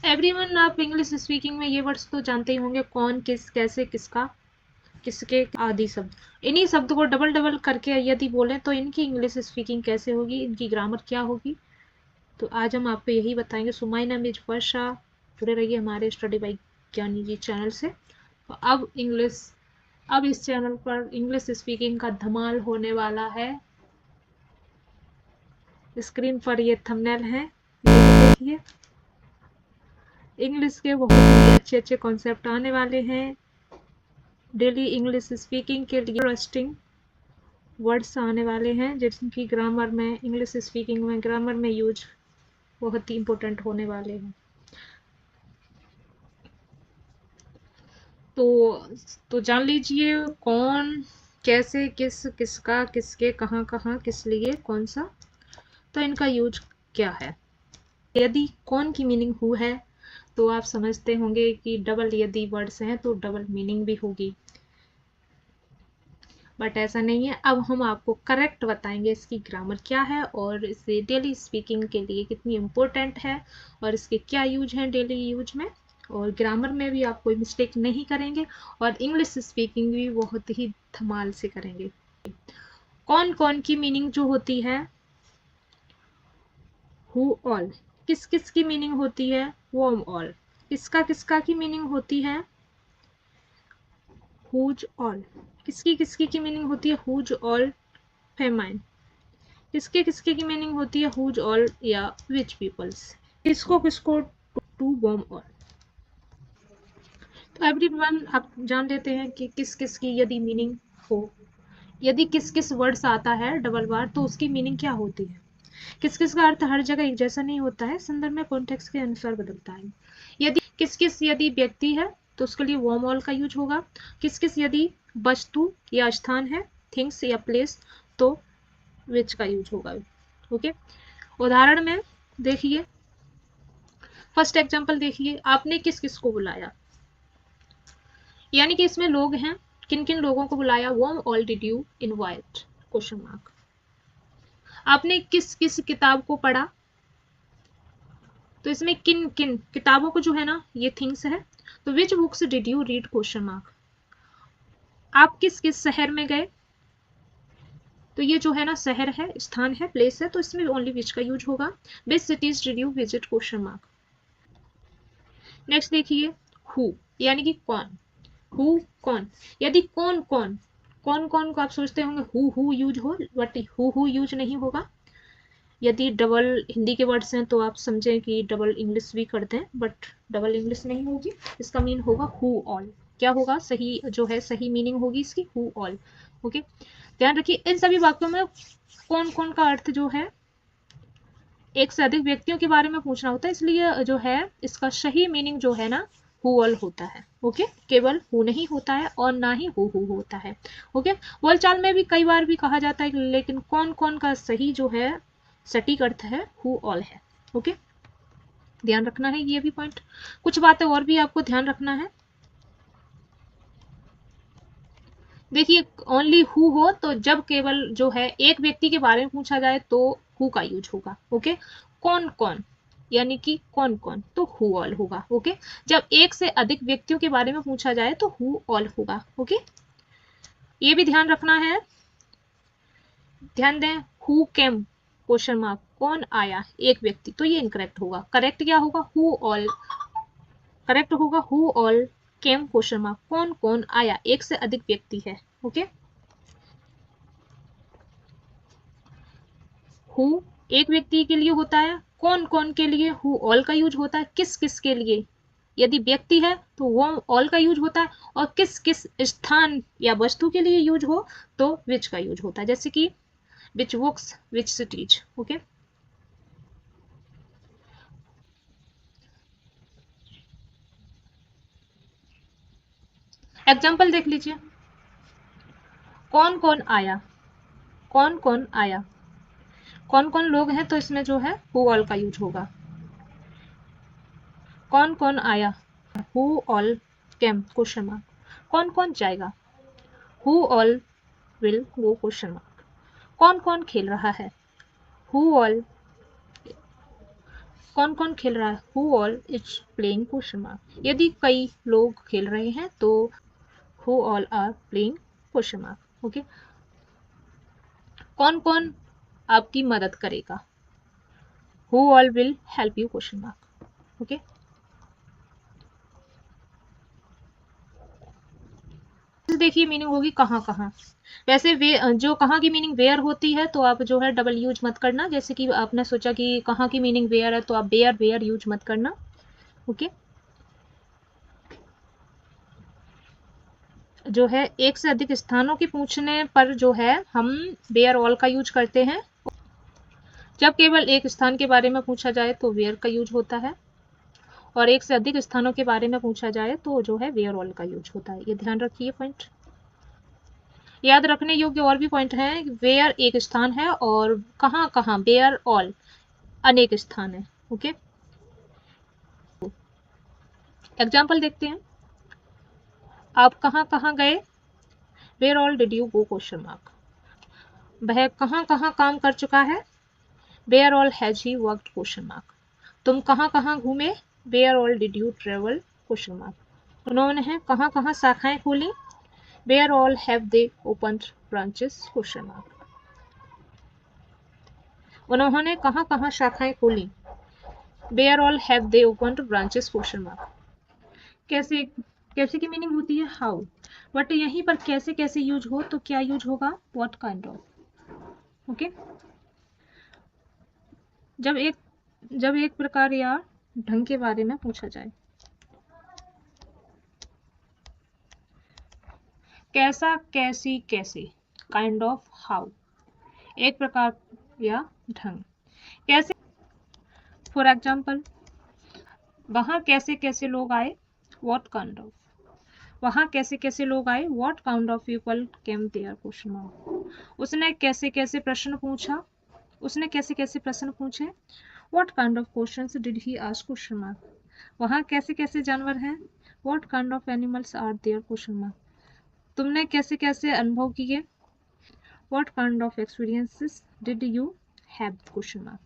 Everyone, आप English speaking में ये वर्ड्स तो जानते ही होंगे, कौन, किस, कैसे, किसका, किसके आदि शब्द। इन्हीं शब्द को डबल डबल करके यदि बोलें तो इनकी इंग्लिश स्पीकिंग कैसे होगी, इनकी ग्रामर क्या होगी, तो आज हम आपको यही बताएंगे। सो माय नेम इज वर्षा, जुड़े रहिए हमारे स्टडी बाई ज्ञानी जी चैनल से। तो अब इस चैनल पर इंग्लिश स्पीकिंग का धमाल होने वाला है। स्क्रीन पर ये थंबनेल है, ये देखिए। इंग्लिश के बहुत ही अच्छे अच्छे कॉन्सेप्ट आने वाले हैं। डेली इंग्लिश स्पीकिंग के लिए इंटरेस्टिंग वर्ड्स आने वाले हैं, जिनकी ग्रामर में, इंग्लिश स्पीकिंग में ग्रामर में यूज बहुत ही इंपॉर्टेंट होने वाले हैं। तो जान लीजिए कौन, कैसे, किस, किसका, किसके, कहाँ कहाँ, किस लिए, कौन सा, तो इनका यूज क्या है। यदि कौन की मीनिंग हु है तो आप समझते होंगे कि डबल यदि वर्ड्स हैं तो डबल मीनिंग भी होगी, बट ऐसा नहीं है। अब हम आपको करेक्ट बताएंगे इसकी ग्रामर क्या है और इसे डेली स्पीकिंग के लिए कितनी इम्पोर्टेंट है और इसके क्या यूज हैं डेली यूज में, और ग्रामर में भी आप कोई मिस्टेक नहीं करेंगे और इंग्लिश स्पीकिंग भी बहुत ही धमाल से करेंगे। कौन कौन की मीनिंग जो होती है, हु ऑल। किस किस की मीनिंग होती है, वॉम ऑल। किसका किसका की मीनिंग होती है, हुज ऑल। किसकी किसकी की मीनिंग होती है, हुज ऑल फेमाइन। किसके किसके की मीनिंग होती है, हुज ऑल या विच पीपल्स। किसको किसको, टू बॉम ऑल। तो एवरीवन, आप जान लेते हैं कि किस किस की यदि मीनिंग हो, यदि किस किस वर्ड्स आता है डबल बार तो उसकी मीनिंग क्या होती है। किस किस का अर्थ हर जगह एक जैसा नहीं होता है, संदर्भ में कॉन्टेक्स्ट के अनुसार बदलता है। यदि किस किस यदि व्यक्ति है तो उसके लिए वॉम ऑल का यूज होगा। किस किस यदि वस्तु या स्थान है, थिंग्स या प्लेस, तो विच का यूज होगा। ओके, उदाहरण में देखिए, फर्स्ट एग्जांपल देखिए, आपने किस किस को बुलाया, यानी कि इसमें लोग हैं, किन किन लोगों को बुलाया, whom all did you invite, question mark. आपने किस किस किताब को पढ़ा, तो इसमें किन किन किताबों को जो है ना, ये थिंग्स है, तो विच books did you read, question mark. आप किस किस शहर में गए, तो ये जो है ना शहर है, स्थान है, प्लेस है, तो इसमें ओनली विच का यूज होगा। विच cities did you visit, question mark. Next देखिए, हु, यानी कि कौन, हु कौन। यदि कौन कौन, कौन कौन को आप सोचते होंगे हु यूज हो, बट हु यूज नहीं होगा। यदि डबल हिंदी के वर्ड्स हैं तो आप समझें कि डबल इंग्लिश भी करते हैं, बट डबल इंग्लिश नहीं होगी, इसका मीन होगा हु ऑल। क्या होगा, सही जो है, सही मीनिंग होगी इसकी, हु ऑल। ओके, ध्यान रखिए इन सभी वाक्यों में कौन कौन का अर्थ जो है एक से अधिक व्यक्तियों के बारे में पूछना होता है, इसलिए जो है इसका सही मीनिंग जो है ना, हु ऑल होता है। ओके, केवल हु नहीं होता है और ना ही हु होता है। ओके, बोलचाल में भी कई बार भी कहा जाता है, लेकिन कौन कौन का सही जो है सटीक अर्थ है, हु ऑल है। ओके, ध्यान रखना है ये भी पॉइंट। कुछ बातें और भी आपको ध्यान रखना है। देखिए, ओनली हु हो तो जब केवल जो है एक व्यक्ति के बारे में पूछा जाए तो हु का यूज होगा। ओके, कौन कौन, यानी कि कौन कौन, तो हु ऑल होगा। ओके, जब एक से अधिक व्यक्तियों के बारे में पूछा जाए तो हु ऑल होगा। ओके, ये भी ध्यान रखना है। ध्यान दें, हु केम, क्वेश्चन मार्क, कौन आया, एक व्यक्ति, तो ये इनकरेक्ट होगा। करेक्ट क्या होगा, हु ऑल। करेक्ट होगा who all came, question mark, कौन कौन आया, एक से अधिक व्यक्ति है। ओके, हु एक व्यक्ति के लिए होता है, कौन कौन के लिए हु ऑल का यूज होता है, किस किस के लिए यदि व्यक्ति है तो वो ऑल का यूज होता है, और किस किस स्थान या वस्तु के लिए यूज हो तो विच का यूज होता है, जैसे कि विच बुक्स, विच सिटीज। ओके, एग्जाम्पल देख लीजिए, कौन कौन आया, कौन कौन आया, कौन कौन लोग हैं तो इसमें जो है हु ऑल का यूज होगा। कौन कौन आया, who all came, question mark. कौन कौन जाएगा, who all will go, question mark. कौन कौन खेल रहा है, हु ऑल कौन कौन खेल रहा है, who all is playing question mark. यदि कई लोग खेल रहे हैं तो who all are playing question mark. Okay, कौन कौन आपकी मदद करेगा, who all will help you question mark. Okay, देखिए मीनिंग होगी कहाँ कहाँ। वैसे वे जो कहाँ की मीनिंग वेयर होती है तो आप जो है डबल यूज मत करना, जैसे कि आपने सोचा कि कहाँ की मीनिंग वेयर है तो आप वेयर वेयर यूज मत करना। ओके, जो है एक से अधिक स्थानों के पूछने पर जो है हम वेयर ऑल का यूज करते हैं। जब केवल एक स्थान के बारे में पूछा जाए तो वेयर का यूज होता है, और एक से अधिक स्थानों के बारे में पूछा जाए तो जो है वेयर ऑल का यूज होता है। ये ध्यान रखिए पॉइंट। याद रखने योग्य और भी पॉइंट हैं, वेयर एक स्थान है और कहाँ कहाँ वेयर ऑल अनेक स्थान है। ओके, एग्जाम्पल देखते हैं। आप कहाँ कहाँ गए, where all did you go question mark. वह कहाँ कहाँ काम कर चुका है, where all has he worked question mark. तुम कहाँ कहाँ घूमे, where all did you travel question mark. उन्होंने कहाँ कहाँ शाखाएं खोली, where all have they opened branches question mark. उन्होंने कहाँ कहाँ शाखाएं खोली, where all have they opened branches question mark. कैसे, कैसे की मीनिंग होती है हाउ, बट यहीं पर कैसे कैसे यूज हो तो क्या यूज होगा, व्हाट काइंड ऑफ। ओके, जब एक प्रकार या ढंग के बारे में पूछा जाए, कैसा कैसी कैसे, काइंड ऑफ हाउ, एक प्रकार या ढंग, कैसे। फॉर एग्जाम्पल, वहां कैसे कैसे लोग आए, व्हाट काइंड ऑफ, वहां कैसे कैसे लोग आए, what kind of people came there question mark. उसने कैसे कैसे प्रश्न पूछा, उसने कैसे कैसे प्रश्न पूछे, what kind of questions did he ask question mark. वहां कैसे कैसे जानवर हैं, what kind of animals are there question mark. तुमने कैसे कैसे अनुभव किए, what kind of experiences did you have question mark.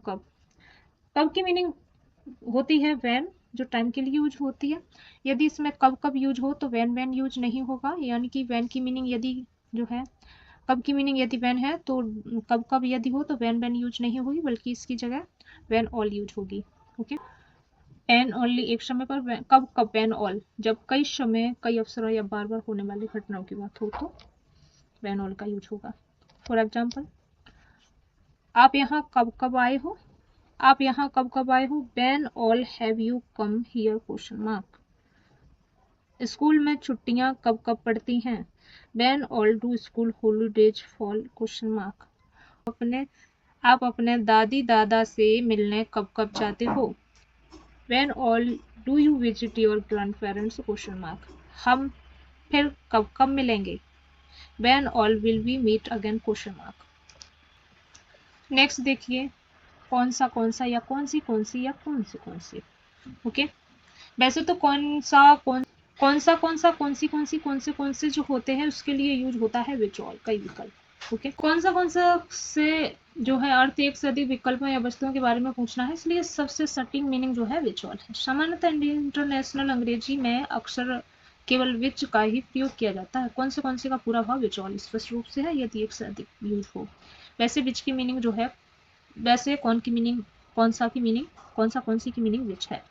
कब, कब की मीनिंग होती है व्हेन, जो टाइम के लिए यूज होती है। यदि इसमें कब कब यूज हो तो व्हेन यूज नहीं होगा, यानी कि व्हेन की मीनिंग यदि जो है, कब की मीनिंग यदि व्हेन है तो कब कब यदि हो तो व्हेन यूज नहीं होगी, बल्कि इसकी जगह व्हेन ऑल यूज होगी। ओके, एन ओनली एक समय पर, कब कब व्हेन ऑल, जब कई समय कई अवसरों या बार बार होने वाली घटनाओं की बात हो तो व्हेन ऑल का यूज होगा। फॉर एग्जाम्पल, आप यहाँ कब कब आए हो, आप यहाँ कब कब आए हो, when all have you come here question mark. School में छुट्टियां कब कब पड़ती हैं, when all do school holidays fall question mark. आप अपने दादी दादा से मिलने कब कब जाते हो, when all do you visit your grandparents question mark. हम फिर कब कब मिलेंगे, when all will we meet again question mark. Next देखिए, कौन सा या कौन सी या कौन सी। ओके, वैसे तो कौन से जो होते हैं उसके लिए यूज होता है विच ऑल, कई विकल्प। ओके, कौन सा से जो है अर्थ एक से अधिक विकल्पों या वस्तुओं के बारे में पूछना है, इसलिए सबसे सटीक मीनिंग जो है विच ऑल है। सामान्यतः इंटरनेशनल अंग्रेजी में अक्सर केवल विच का ही प्रयोग किया जाता है। कौन से का पूरा भाव विच ऑल स्पष्ट रूप से है यदि एक से अधिक यूज हो। वैसे विच की मीनिंग जो है, वैसे कौन की मीनिंग, कौन सी की मीनिंग विच है,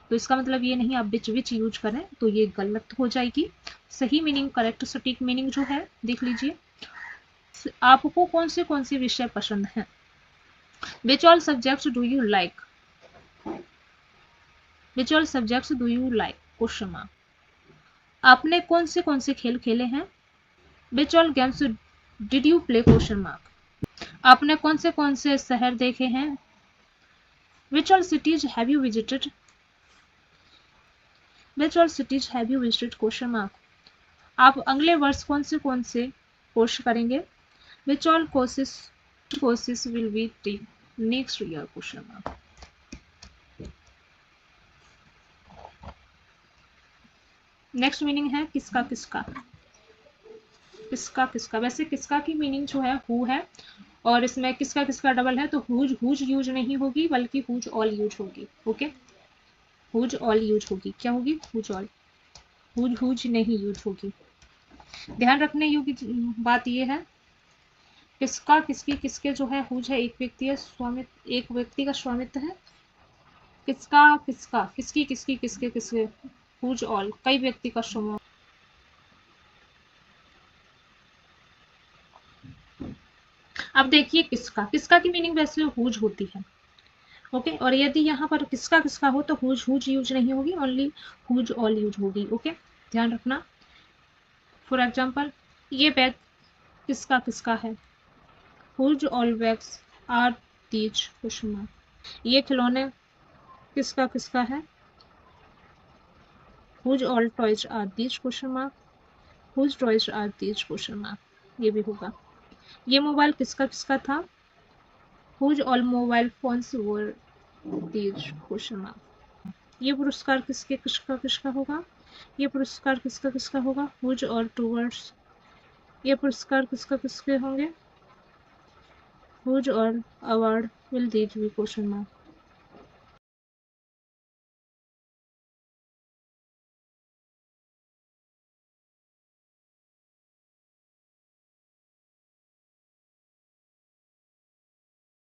तो इसका मतलब ये नहीं आप विच यूज करें तो ये गलत हो जाएगी। सही मीनिंग, करेक्ट सटीक मीनिंग जो है देख लीजिए, आपको कौन से विषय पसंद है, which all subjects do you like, which all subjects do you like question mark. आपने कौन से खेल खेले हैं, which all games did you play question mark. आपने कौन से शहर देखे हैं, which all cities have you visited, which all cities have you visited question mark. आप अगले वर्ष कौन से कोर्स करेंगे, which all courses will be take next year question mark. Next meaning है किसका, वैसे किसका की मीनिंग जो है हु है, और इसमें किसका किसका डबल है, तो हुज यूज नहीं होगी बल्कि हुज ऑल यूज होगी। ओके, हुज ऑल यूज होगी, क्या होगी, हुज ऑल, हुज नहीं यूज होगी। ध्यान रखने योग्य बात यह है, किसका किसकी किसके जो है हुज है, एक व्यक्ति है स्वामित्व, एक व्यक्ति का स्वामित्व है, किसका किसका किसकी किसकी किसके किसके हुज ऑल, कई व्यक्ति का समूह। अब देखिए किसका किसका की मीनिंग वैसे हुज होती है। ओके, और यदि यहाँ पर किसका किसका हो तो हुज हुज यूज नहीं होगी, ओनली हुज ऑल यूज होगी। ओके, ध्यान रखना। फॉर एग्जाम्पल, ये बैग किसका किसका है, whose all bags are these question mark. ये खिलौने किसका किसका है, whose all toys are these question mark, whose toys are these question mark, ये भी होगा। ये मोबाइल किसका किसका था, whose all mobile phones were these question mark. ये पुरस्कार किसके किसका किसका होगा, ये पुरस्कार किसका किसका होगा, हुज और टूवर्ड्स। ये पुरस्कार किसका किसके होंगे, whose all award will these be question mark.